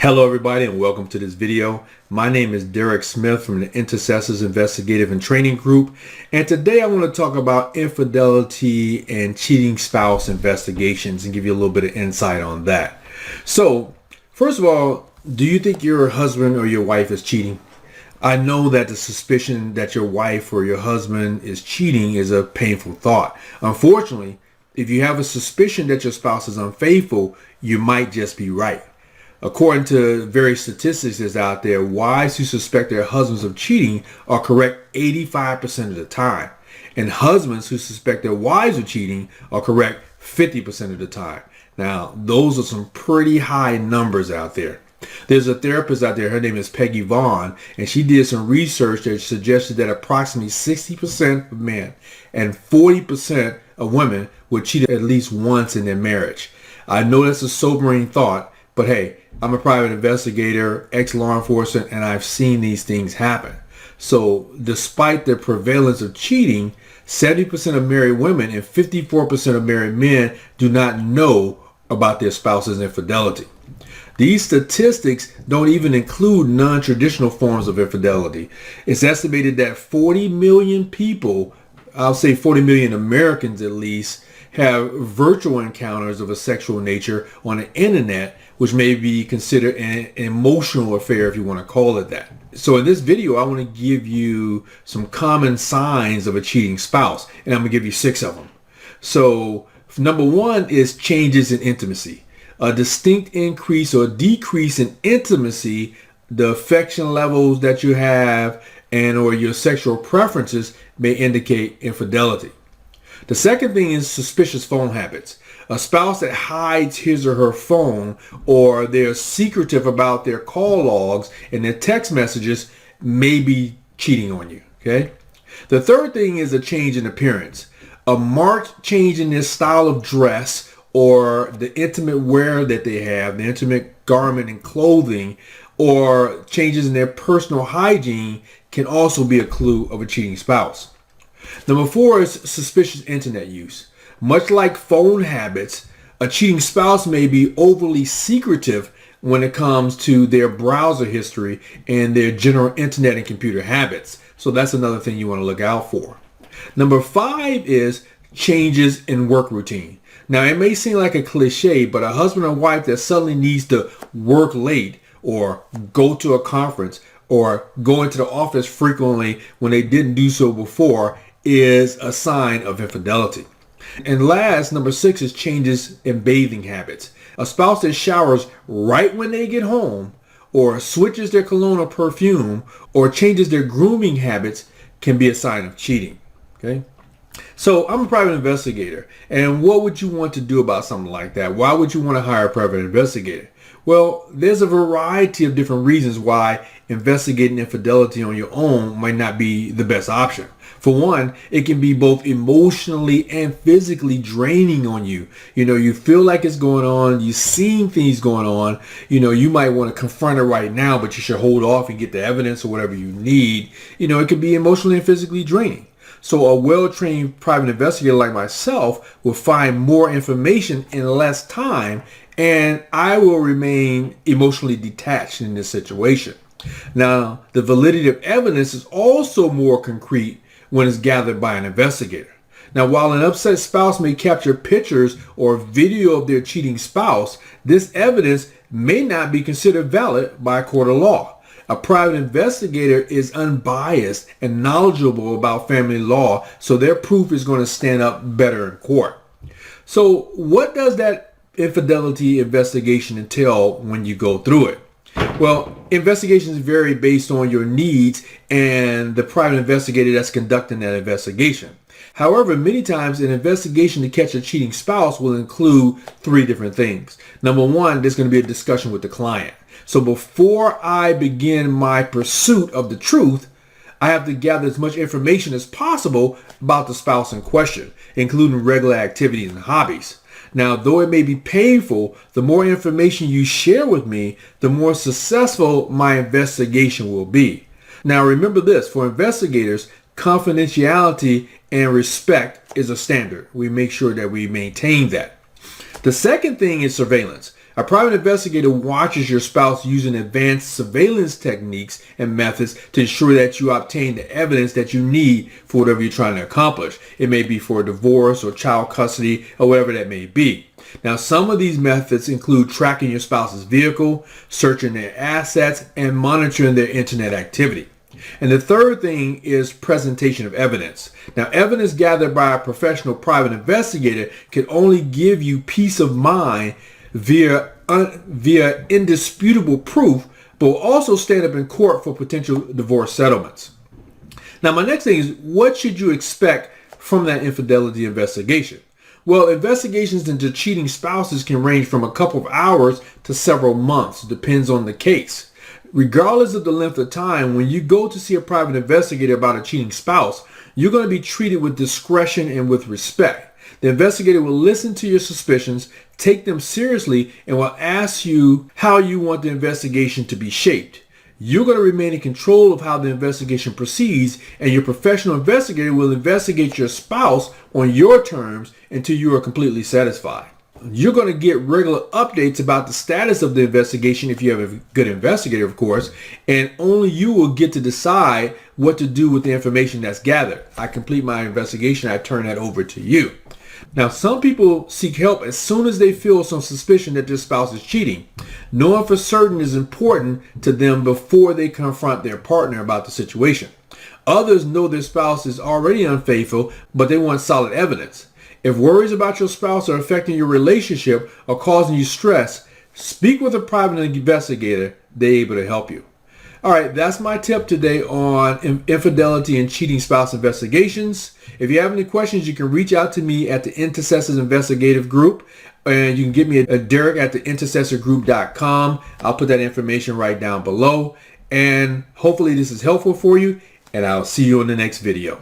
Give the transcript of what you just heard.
Hello everybody and welcome to this video. My name is Derek Smith from the Intercessors Investigative and Training Group, and today I want to talk about infidelity and cheating spouse investigations and give you a little bit of insight on that. So first of all, do you think your husband or your wife is cheating? I know that the suspicion that your wife or your husband is cheating is a painful thought. Unfortunately, if you have a suspicion that your spouse is unfaithful, you might just be right. According to various statistics that's out there, wives who suspect their husbands of cheating are correct 85% of the time. And husbands who suspect their wives of cheating are correct 50% of the time. Now, those are some pretty high numbers out there. There's a therapist out there, her name is Peggy Vaughn, and she did some research that suggested that approximately 60% of men and 40% of women would cheat at least once in their marriage. I know that's a sobering thought, but hey, I'm a private investigator, ex-law enforcement, and I've seen these things happen. So despite the prevalence of cheating, 70% of married women and 54% of married men do not know about their spouse's infidelity. These statistics don't even include non-traditional forms of infidelity. It's estimated that 40 million people, I'll say 40 million Americans at least, have virtual encounters of a sexual nature on the internet, which may be considered an emotional affair if you want to call it that. So in this video, I want to give you some common signs of a cheating spouse, and I'm going to give you 6 of them. So number 1 is changes in intimacy. A distinct increase or decrease in intimacy, the affection levels that you have, and or your sexual preferences may indicate infidelity. The second thing is suspicious phone habits. A spouse that hides his or her phone, or they're secretive about their call logs and their text messages, may be cheating on you. Okay. The third thing is a change in appearance. A marked change in their style of dress or the intimate wear that they have, the intimate garment and clothing, or changes in their personal hygiene can also be a clue of a cheating spouse. Number 4 is suspicious internet use. Much like phone habits, a cheating spouse may be overly secretive when it comes to their browser history and their general internet and computer habits. So that's another thing you want to look out for. Number 5 is changes in work routine. Now, it may seem like a cliche, but a husband or wife that suddenly needs to work late or go to a conference or go into the office frequently when they didn't do so before is a sign of infidelity. And last, number 6 is changes in bathing habits. A spouse that showers right when they get home, or switches their cologne or perfume, or changes their grooming habits can be a sign of cheating. Okay. So I'm a private investigator, and what would you want to do about something like that? Why would you want to hire a private investigator? Well, there's a variety of different reasons why investigating infidelity on your own might not be the best option. For one, it can be both emotionally and physically draining on you. You feel like it's going on, you're seeing things going on, you might want to confront it right now, but you should hold off and get the evidence or whatever you need. It can be emotionally and physically draining. So a well-trained private investigator like myself will find more information in less time, and I will remain emotionally detached in this situation. Now, the validity of evidence is also more concrete when it's gathered by an investigator. Now, while an upset spouse may capture pictures or video of their cheating spouse, this evidence may not be considered valid by a court of law. A private investigator is unbiased and knowledgeable about family law, so their proof is going to stand up better in court. So what does that infidelity investigation entail when you go through it? Well, investigations vary based on your needs and the private investigator that's conducting that investigation. However, many times an investigation to catch a cheating spouse will include 3 different things. Number 1, there's going to be a discussion with the client. So before I begin my pursuit of the truth, I have to gather as much information as possible about the spouse in question, including regular activities and hobbies. Now, though it may be painful, the more information you share with me, the more successful my investigation will be. Now, remember this, for investigators, confidentiality and respect is a standard. We make sure that we maintain that. The second thing is surveillance. A private investigator watches your spouse using advanced surveillance techniques and methods to ensure that you obtain the evidence that you need for whatever you're trying to accomplish. It may be for a divorce or child custody or whatever that may be. Now, some of these methods include tracking your spouse's vehicle, searching their assets, and monitoring their internet activity. And the third thing is presentation of evidence. Now, evidence gathered by a professional private investigator can only give you peace of mind via indisputable proof, but will also stand up in court for potential divorce settlements. Now, my next thing is, what should you expect from that infidelity investigation? Well, investigations into cheating spouses can range from a couple of hours to several months. Depends on the case. Regardless of the length of time, when you go to see a private investigator about a cheating spouse, you're going to be treated with discretion and with respect. The investigator will listen to your suspicions, take them seriously, and will ask you how you want the investigation to be shaped. You're going to remain in control of how the investigation proceeds, and your professional investigator will investigate your spouse on your terms until you are completely satisfied. You're going to get regular updates about the status of the investigation if you have a good investigator, of course, and only you will get to decide what to do with the information that's gathered. I complete my investigation, I turn that over to you. Now, some people seek help as soon as they feel some suspicion that their spouse is cheating. Knowing for certain is important to them before they confront their partner about the situation. Others know their spouse is already unfaithful, but they want solid evidence. If worries about your spouse are affecting your relationship or causing you stress, speak with a private investigator. They're able to help you. All right, that's my tip today on infidelity and cheating spouse investigations. If you have any questions, you can reach out to me at the Intercessors Investigative Group, and you can get me at Derek at theintercessorgroup.com. I'll put that information right down below, and hopefully this is helpful for you, and I'll see you in the next video.